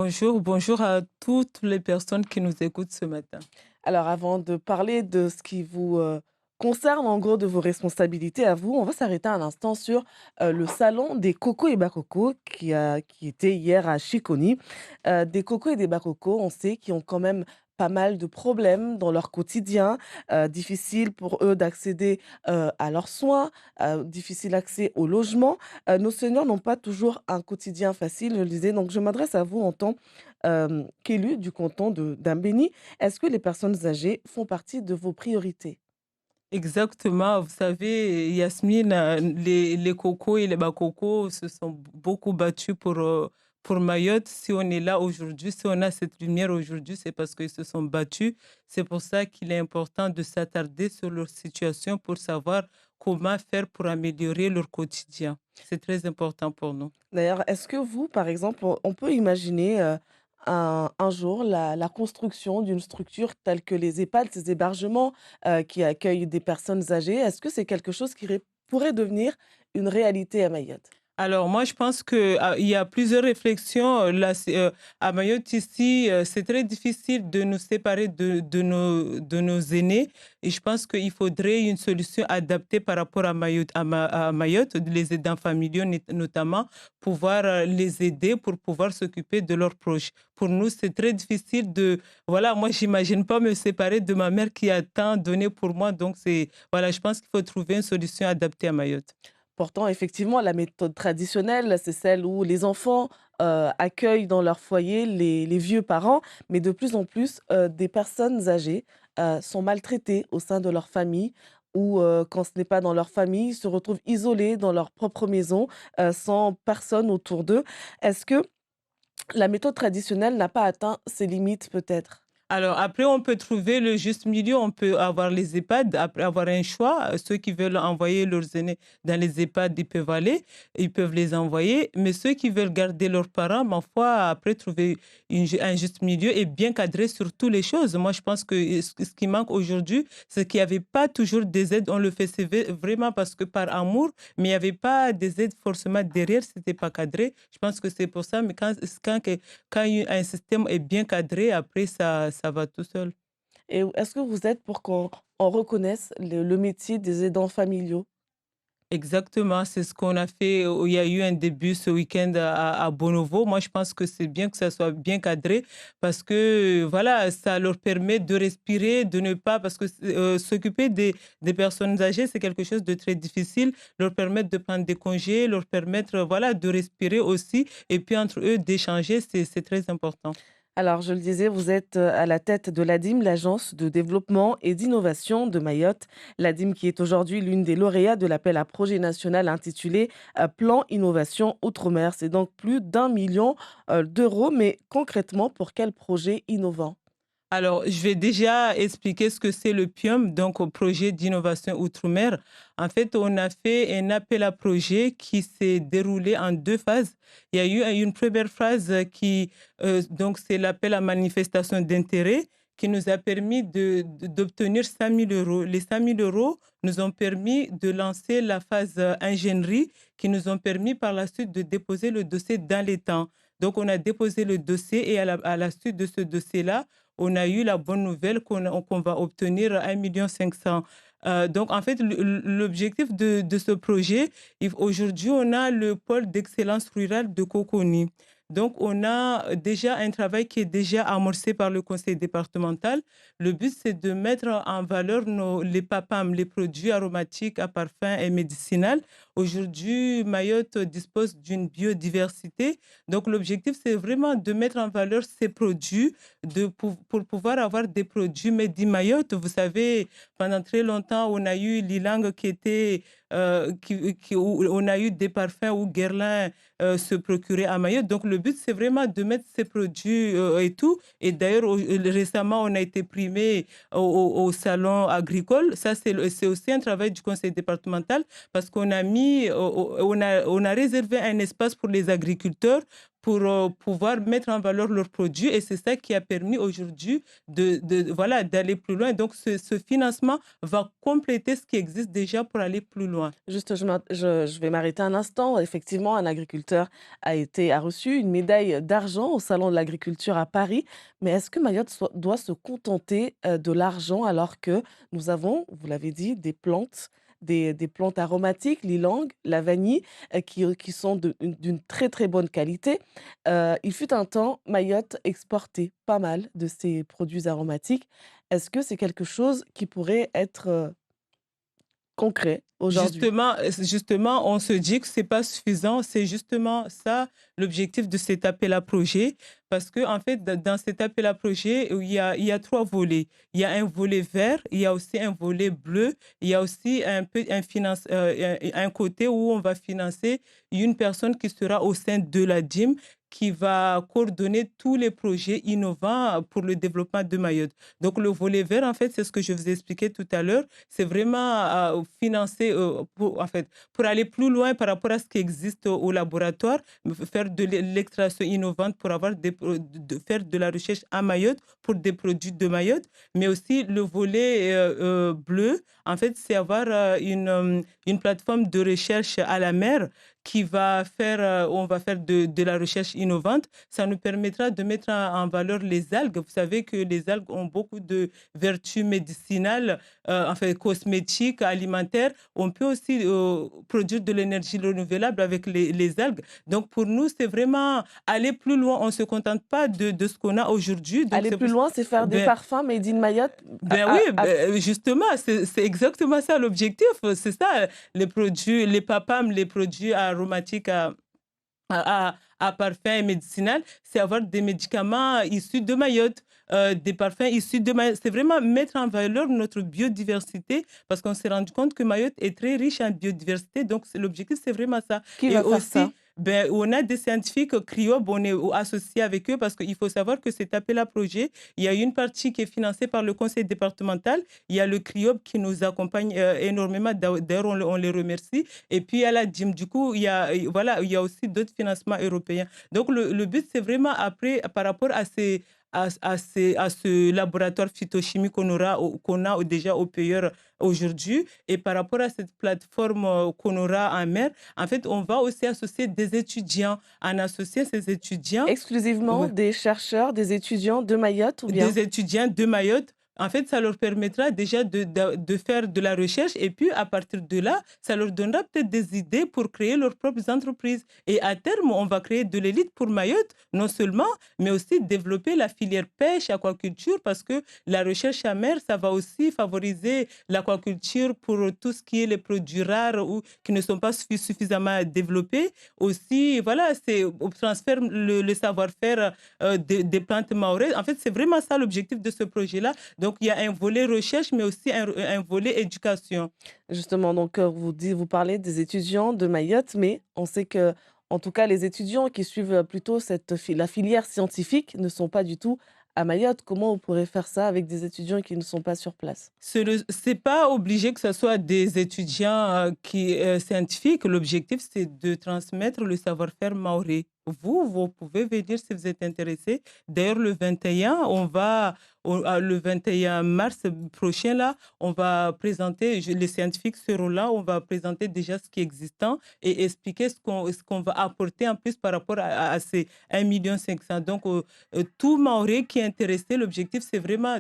Bonjour, bonjour à toutes les personnes qui nous écoutent ce matin. Alors avant de parler de ce qui vous, concerne, en gros, de vos responsabilités à vous, on va s'arrêter un instant sur, le salon des cocos et bakoko qui était hier à Chiconi. Des cocos et des bakoko, on sait, qui ont quand même pas mal de problèmes dans leur quotidien, difficile pour eux d'accéder, à leurs soins, difficile accès au logement. Nos seniors n'ont pas toujours un quotidien facile, je le disais, donc je m'adresse à vous en tant, qu'élu du canton de d'Ambéni. Est-ce que les personnes âgées font partie de vos priorités? Exactement, vous savez, Yasmine, les cocos et les bakokos se sont beaucoup battus pour Mayotte. Si on est là aujourd'hui, si on a cette lumière aujourd'hui, c'est parce qu'ils se sont battus. C'est pour ça qu'il est important de s'attarder sur leur situation pour savoir comment faire pour améliorer leur quotidien. C'est très important pour nous. D'ailleurs, est-ce que vous, par exemple, on peut imaginer, un jour la construction d'une structure telle que les EHPAD, ces hébergements, qui accueillent des personnes âgées, est-ce que c'est quelque chose qui pourrait devenir une réalité à Mayotte? Alors moi, je pense que, il y a plusieurs réflexions, là, à Mayotte ici, c'est très difficile de nous séparer de nos aînés et je pense qu'il faudrait une solution adaptée par rapport à Mayotte, les aidants familiaux notamment, pouvoir, les aider pour pouvoir s'occuper de leurs proches. Pour nous, c'est très difficile voilà, moi, j'imagine pas me séparer de ma mère qui a tant donné pour moi, donc voilà, je pense qu'il faut trouver une solution adaptée à Mayotte. Pourtant, effectivement, la méthode traditionnelle, c'est celle où les enfants, accueillent dans leur foyer les vieux parents, mais de plus en plus, des personnes âgées, sont maltraitées au sein de leur famille ou, quand ce n'est pas dans leur famille, se retrouvent isolées dans leur propre maison, sans personne autour d'eux. Est-ce que la méthode traditionnelle n'a pas atteint ses limites peut-être? Alors après, on peut trouver le juste milieu. On peut avoir les EHPAD, après avoir un choix. Ceux qui veulent envoyer leurs aînés dans les EHPAD, ils peuvent aller, ils peuvent les envoyer. Mais ceux qui veulent garder leurs parents, ma foi, après trouver un juste milieu et bien cadrer sur toutes les choses. Moi, je pense que ce qui manque aujourd'hui, c'est qu'il n'y avait pas toujours des aides. On le fait vraiment parce que par amour, mais il n'y avait pas des aides forcément derrière, c'était pas cadré. Je pense que c'est pour ça, mais quand un système est bien cadré, après ça va tout seul. Et est-ce que vous êtes pour qu'on reconnaisse le métier des aidants familiaux? Exactement, c'est ce qu'on a fait. Il y a eu un début ce week-end à Bonovo. Moi, je pense que c'est bien que ça soit bien cadré parce que, voilà, ça leur permet de respirer, de ne pas parce que, s'occuper des personnes âgées, c'est quelque chose de très difficile. Leur permettre de prendre des congés, leur permettre, voilà, de respirer aussi et puis entre eux d'échanger, c'est très important. Alors, je le disais, vous êtes, à la tête de l'ADIM, l'Agence de développement et d'innovation de Mayotte. L'ADIM qui est aujourd'hui l'une des lauréats de l'appel à projet national intitulé, Plan Innovation Outre-mer. C'est donc plus d'1 million d'euros, mais concrètement, pour quel projet innovant? Alors, je vais déjà expliquer ce que c'est le PIOM, donc au projet d'innovation outre-mer. En fait, on a fait un appel à projet qui s'est déroulé en deux phases. Il y a eu une première phase donc c'est l'appel à manifestation d'intérêt qui nous a permis d'obtenir 5 000 euros. Les 5 000 euros nous ont permis de lancer la phase ingénierie qui nous ont permis par la suite de déposer le dossier dans les temps. Donc, on a déposé le dossier et à la suite de ce dossier-là, on a eu la bonne nouvelle qu'on va obtenir 1,5 million. Donc, en fait, l'objectif de ce projet, aujourd'hui, on a le pôle d'excellence rurale de Coconi. Donc, on a déjà un travail qui est déjà amorcé par le conseil départemental. Le but, c'est de mettre en valeur les PAPAM, les produits aromatiques à parfum et médicinal. Aujourd'hui, Mayotte dispose d'une biodiversité. Donc, l'objectif, c'est vraiment de mettre en valeur ces produits pour pouvoir avoir des produits made in Mayotte. Vous savez, pendant très longtemps, on a eu l'ilang où on a eu des parfums où Guerlain se procurait à Mayotte. Donc, le but, c'est vraiment de mettre ces produits et tout. Et d'ailleurs, récemment, on a été primé au salon agricole. Ça, c'est aussi un travail du conseil départemental parce qu'on a réservé un espace pour les agriculteurs pour pouvoir mettre en valeur leurs produits. Et c'est ça qui a permis aujourd'hui voilà, d'aller plus loin. Donc, ce financement va compléter ce qui existe déjà pour aller plus loin. Juste, je vais m'arrêter un instant. Effectivement, un agriculteur a reçu une médaille d'argent au Salon de l'agriculture à Paris. Mais est-ce que Mayotte doit se contenter de l'argent alors que nous avons, vous l'avez dit, des plantes, des plantes aromatiques, l'ilang, la vanille, qui sont d'une très très bonne qualité. Il fut un temps, Mayotte exportait pas mal de ces produits aromatiques. Est-ce que c'est quelque chose qui pourrait être concret aujourd'hui? Justement, on se dit que c'est pas suffisant. C'est justement ça l'objectif de cet appel à projet. Parce que, en fait, dans cet appel à projet, il y a trois volets. Il y a un volet vert, il y a aussi un volet bleu, il y a aussi un côté où on va financer une personne qui sera au sein de la DIM qui va coordonner tous les projets innovants pour le développement de Mayotte. Donc, le volet vert, en fait, c'est ce que je vous ai expliqué tout à l'heure. C'est vraiment financer, pour aller plus loin par rapport à ce qui existe au laboratoire, faire de l'extraction innovante pour faire de la recherche à Mayotte pour des produits de Mayotte. Mais aussi le volet bleu, en fait, c'est avoir une plateforme de recherche à la mer on va faire de la recherche innovante. Ça nous permettra de mettre en valeur les algues. Vous savez que les algues ont beaucoup de vertus médicinales, cosmétiques, alimentaires. On peut aussi produire de l'énergie renouvelable avec les algues. Donc, pour nous, c'est vraiment aller plus loin. On ne se contente pas de ce qu'on a aujourd'hui. Donc, Aller plus loin, c'est faire des ben, parfums made in Mayotte ben oui, justement, c'est exactement ça l'objectif. C'est ça, les produits, les PAPAM, les produits aromatiques à parfum médicinal, c'est avoir des médicaments issus de Mayotte, des parfums issus de Mayotte. C'est vraiment mettre en valeur notre biodiversité parce qu'on s'est rendu compte que Mayotte est très riche en biodiversité. Donc, l'objectif, c'est vraiment ça. Qui Et va faire ça? aussi, on a des scientifiques CRIOB, on est associés avec eux parce qu'il faut savoir que cet appel à projet, il y a une partie qui est financée par le conseil départemental, il y a le CRIOB qui nous accompagne énormément, d'ailleurs on les remercie, et puis il y a la DIM. Du coup, voilà, il y a aussi d'autres financements européens. Donc le but, c'est vraiment après, par rapport à ce laboratoire phytochimique qu'on a déjà au payeur aujourd'hui, et par rapport à cette plateforme qu'on aura en mer, en fait, on va aussi associer des étudiants. En associant ces étudiants, Exclusivement ouais, des chercheurs, des étudiants de Mayotte ou bien? des étudiants de Mayotte, en fait, ça leur permettra déjà de faire de la recherche et puis à partir de là, ça leur donnera peut-être des idées pour créer leurs propres entreprises. Et à terme, on va créer de l'élite pour Mayotte, non seulement, mais aussi développer la filière pêche, aquaculture, parce que la recherche à mer, ça va aussi favoriser l'aquaculture pour tout ce qui est les produits rares ou qui ne sont pas suffisamment développés. Aussi, voilà, on transfère le savoir-faire des plantes maorais. En fait, c'est vraiment ça l'objectif de ce projet-là. Donc, il y a un volet recherche, mais aussi un volet éducation. Justement, donc vous parlez des étudiants de Mayotte, mais on sait que, en tout cas, les étudiants qui suivent plutôt la filière scientifique ne sont pas du tout à Mayotte. Comment on pourrait faire ça avec des étudiants qui ne sont pas sur place? C'est pas obligé que ce soit des étudiants scientifiques. L'objectif, c'est de transmettre le savoir-faire maoré. Vous pouvez venir si vous êtes intéressé. D'ailleurs, le 21, le 21 mars prochain, là, on va présenter, les scientifiques seront là, on va présenter déjà ce qui est existant et expliquer ce qu'on va apporter en plus par rapport à ces 1,5 million. Donc, tout Maoré qui est intéressé, l'objectif, c'est vraiment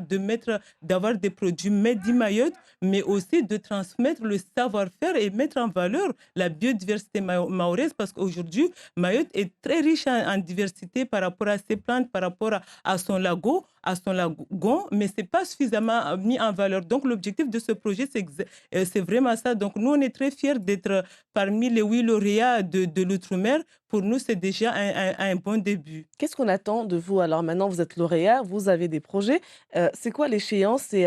d'avoir des produits made in Mayotte, mais aussi de transmettre le savoir-faire et mettre en valeur la biodiversité mahoraise parce qu'aujourd'hui, Mayotte est très riche en diversité par rapport à ses plantes, par rapport à son lagon, mais ce n'est pas suffisamment mis en valeur. Donc, l'objectif de ce projet, c'est vraiment ça. Donc, nous, on est très fiers d'être parmi les 8 lauréats de l'Outre-mer. Pour nous, c'est déjà un bon début. Qu'est-ce qu'on attend de vous? Alors maintenant, vous êtes lauréat, vous avez des projets. C'est quoi l'échéance et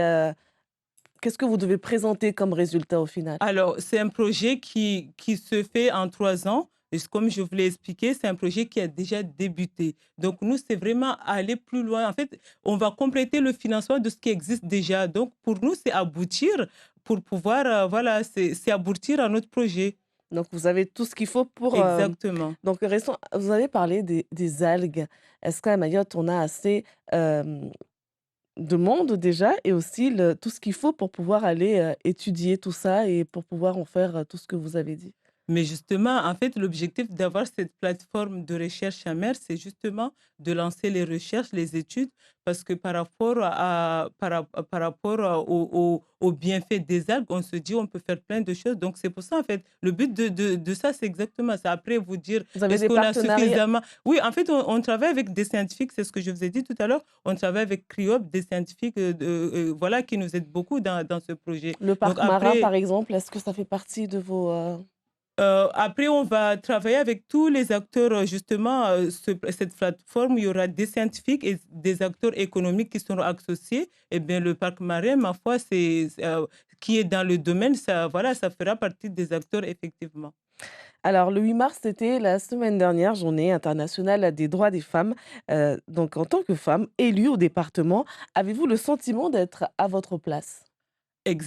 qu'est-ce que vous devez présenter comme résultat au final? Alors, c'est un projet qui se fait en 3 ans. Et comme je vous l'ai expliqué, c'est un projet qui a déjà débuté. Donc, nous, c'est vraiment aller plus loin. En fait, on va compléter le financement de ce qui existe déjà. Donc, pour nous, c'est aboutir pour pouvoir, voilà, c'est aboutir à notre projet. Donc vous avez tout ce qu'il faut pour, Exactement. donc restons vous avez parlé des algues. Est-ce qu'à Mayotte, on a assez, de monde déjà et aussi le tout ce qu'il faut pour pouvoir aller, étudier tout ça et pour pouvoir en faire, tout ce que vous avez dit? Mais justement, en fait, l'objectif d'avoir cette plateforme de recherche amère, c'est justement de lancer les recherches, les études, parce que par rapport aux bienfaits des algues, on se dit on peut faire plein de choses. Donc, c'est pour ça, en fait, le but de ça, c'est exactement ça. Après, vous dire, Vous avez est-ce des qu'on a partenariats suffisamment... Oui, en fait, on travaille avec des scientifiques, c'est ce que je vous ai dit tout à l'heure. On travaille avec CRIOP, des scientifiques voilà, qui nous aident beaucoup dans ce projet. le Donc, parc marin, après, par exemple, est-ce que ça fait partie de vos, Après, on va travailler avec tous les acteurs, justement, cette plateforme. Il y aura des scientifiques et des acteurs économiques qui seront associés. Eh bien, le parc marin, ma foi, qui est dans le domaine, ça, voilà, ça fera partie des acteurs, effectivement. Alors, le 8 mars, c'était la semaine dernière, journée internationale des droits des femmes. Donc, en tant que femme élue au département, avez-vous le sentiment d'être à votre place?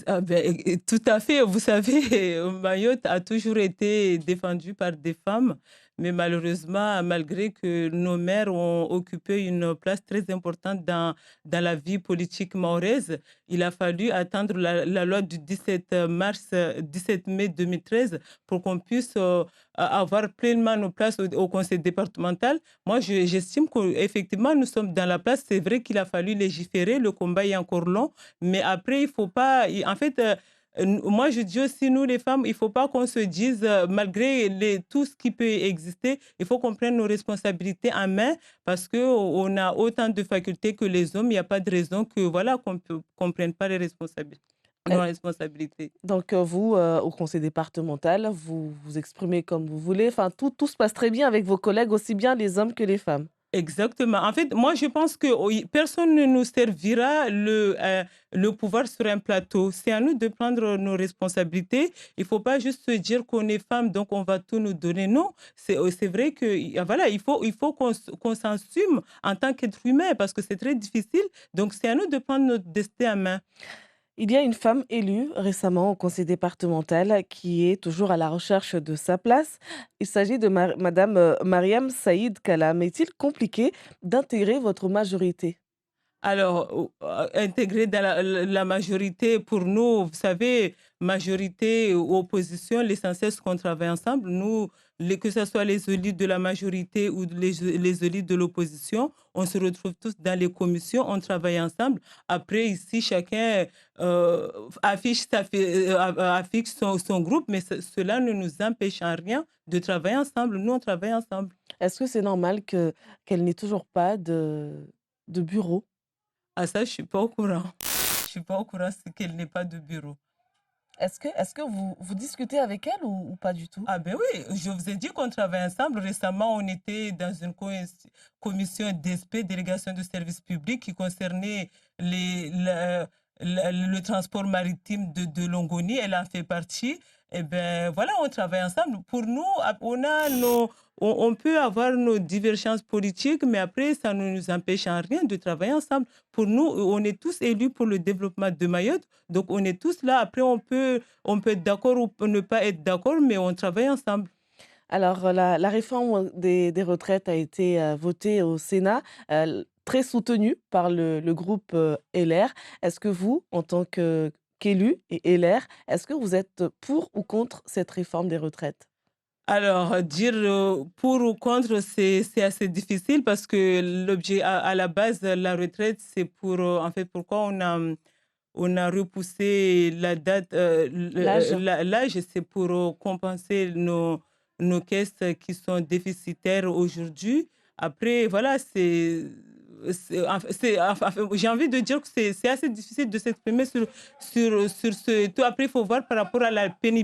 Ah ben, tout à fait. Vous savez, Mayotte a toujours été défendue par des femmes, mais malheureusement, malgré que nos mères ont occupé une place très importante dans la vie politique mahoraise, il a fallu attendre la loi du 17 mai 2013 pour qu'on puisse avoir pleinement nos places au conseil départemental. Moi, j'estime qu'effectivement, nous sommes dans la place. C'est vrai qu'il a fallu légiférer, le combat est encore long, mais après, il faut pas en fait, moi je dis aussi nous les femmes, il faut pas qu'on se dise, malgré tout ce qui peut exister, il faut qu'on prenne nos responsabilités en main parce qu'on a autant de facultés que les hommes. Il y a pas de raison que voilà, qu'on prenne pas les responsabilités nos Heu, responsabilités. donc, vous, au conseil départemental, vous vous exprimez comme vous voulez, enfin tout se passe très bien avec vos collègues, aussi bien les hommes que les femmes? Exactement. En fait, moi, je pense que oui, personne ne nous servira le pouvoir sur un plateau. C'est à nous de prendre nos responsabilités. Il ne faut pas juste se dire qu'on est femme, donc on va tout nous donner. Non, c'est vrai que voilà, il faut qu'on s'assume en tant qu'être humain parce que c'est très difficile. Donc, c'est à nous de prendre notre destin en main. Il y a une femme élue récemment au conseil départemental qui est toujours à la recherche de sa place. Il s'agit de madame, Mariam Saïd Kalam. Est-il compliqué d'intégrer votre majorité? Alors, intégrer dans la majorité, pour nous, vous savez, majorité ou opposition, l'essentiel, c'est qu'on travaille ensemble. Nous, que ce soit les élus de la majorité ou les élus de l'opposition, on se retrouve tous dans les commissions, on travaille ensemble. Après, ici, chacun affiche son groupe, mais cela ne nous empêche en rien de travailler ensemble. Nous, on travaille ensemble. Est-ce que c'est normal qu'elle n'ait toujours pas de bureau? À ça, je suis pas au courant. Je suis pas au courant, c'est qu'elle n'ait pas de bureau. Est-ce que vous discutez avec elle ou pas du tout? Ah ben oui, je vous ai dit qu'on travaille ensemble. Récemment, on était dans une commission DSP, délégation de services publics, qui concernait le transport maritime de Longoni. Elle en fait partie. Et ben voilà, on travaille ensemble. Pour nous, on peut avoir nos divergences politiques, mais après, ça ne nous empêche en rien de travailler ensemble. Pour nous, on est tous élus pour le développement de Mayotte. Donc, on est tous là. Après, on peut être d'accord ou ne pas être d'accord, mais on travaille ensemble. Alors, la réforme des retraites a été, votée au Sénat, très soutenue par le groupe, LR. Est-ce que vous, en tant qu'élu et LR, est-ce que vous êtes pour ou contre cette réforme des retraites? Alors, dire pour ou contre, c'est assez difficile parce que l'objet, à la base, la retraite, c'est pour, en fait, pourquoi on a repoussé la date, L'âge? l'âge, c'est pour compenser nos caisses qui sont déficitaires aujourd'hui. Après, voilà, j'ai envie de dire que c'est assez difficile de s'exprimer sur ce tout. Après, il faut voir par rapport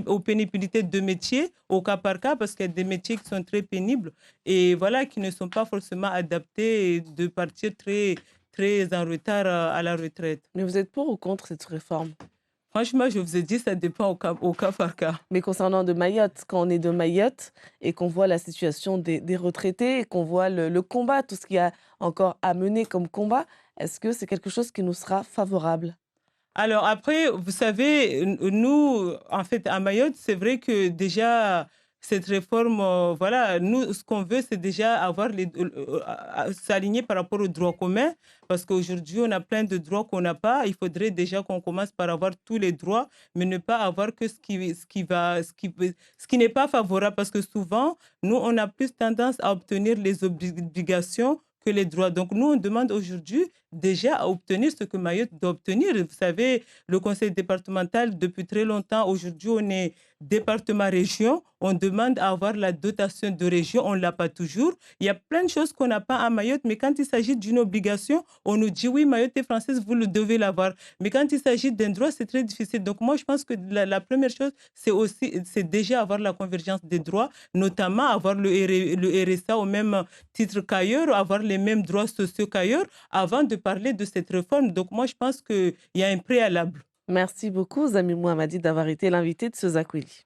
aux pénibilités de métiers, au cas par cas, parce qu'il y a des métiers qui sont très pénibles et voilà, qui ne sont pas forcément adaptés de partir très, très en retard à la retraite. Mais vous êtes pour ou contre cette réforme? Franchement, je vous ai dit, ça dépend au cas par cas. Mais concernant de Mayotte, quand on est de Mayotte et qu'on voit la situation des retraités et qu'on voit le combat, tout ce qu'il y a encore à mener comme combat, est-ce que c'est quelque chose qui nous sera favorable? Alors après, vous savez, nous, en fait, à Mayotte, c'est vrai que déjà, cette réforme, voilà, nous, ce qu'on veut, c'est déjà avoir s'aligner par rapport aux droits communs, parce qu'aujourd'hui, on a plein de droits qu'on n'a pas. Il faudrait déjà qu'on commence par avoir tous les droits, mais ne pas avoir que ce qui n'est pas favorable, parce que souvent, nous, on a plus tendance à obtenir les obligations que les droits. Donc, nous, on demande aujourd'hui déjà à obtenir ce que Mayotte doit obtenir. Vous savez, le conseil départemental, depuis très longtemps, aujourd'hui, on est département-région, on demande à avoir la dotation de région, on ne l'a pas toujours. Il y a plein de choses qu'on n'a pas à Mayotte, mais quand il s'agit d'une obligation, on nous dit oui, Mayotte est française, vous le devez l'avoir. Mais quand il s'agit d'un droit, c'est très difficile. Donc moi, je pense que la première chose, c'est déjà avoir la convergence des droits, notamment avoir le RSA au même titre qu'ailleurs, avoir les mêmes droits sociaux qu'ailleurs, avant de parler de cette réforme. Donc moi, je pense qu'il y a un préalable. Merci beaucoup, Zami Mouhamadi, d'avoir été l'invité de ce Zakwili.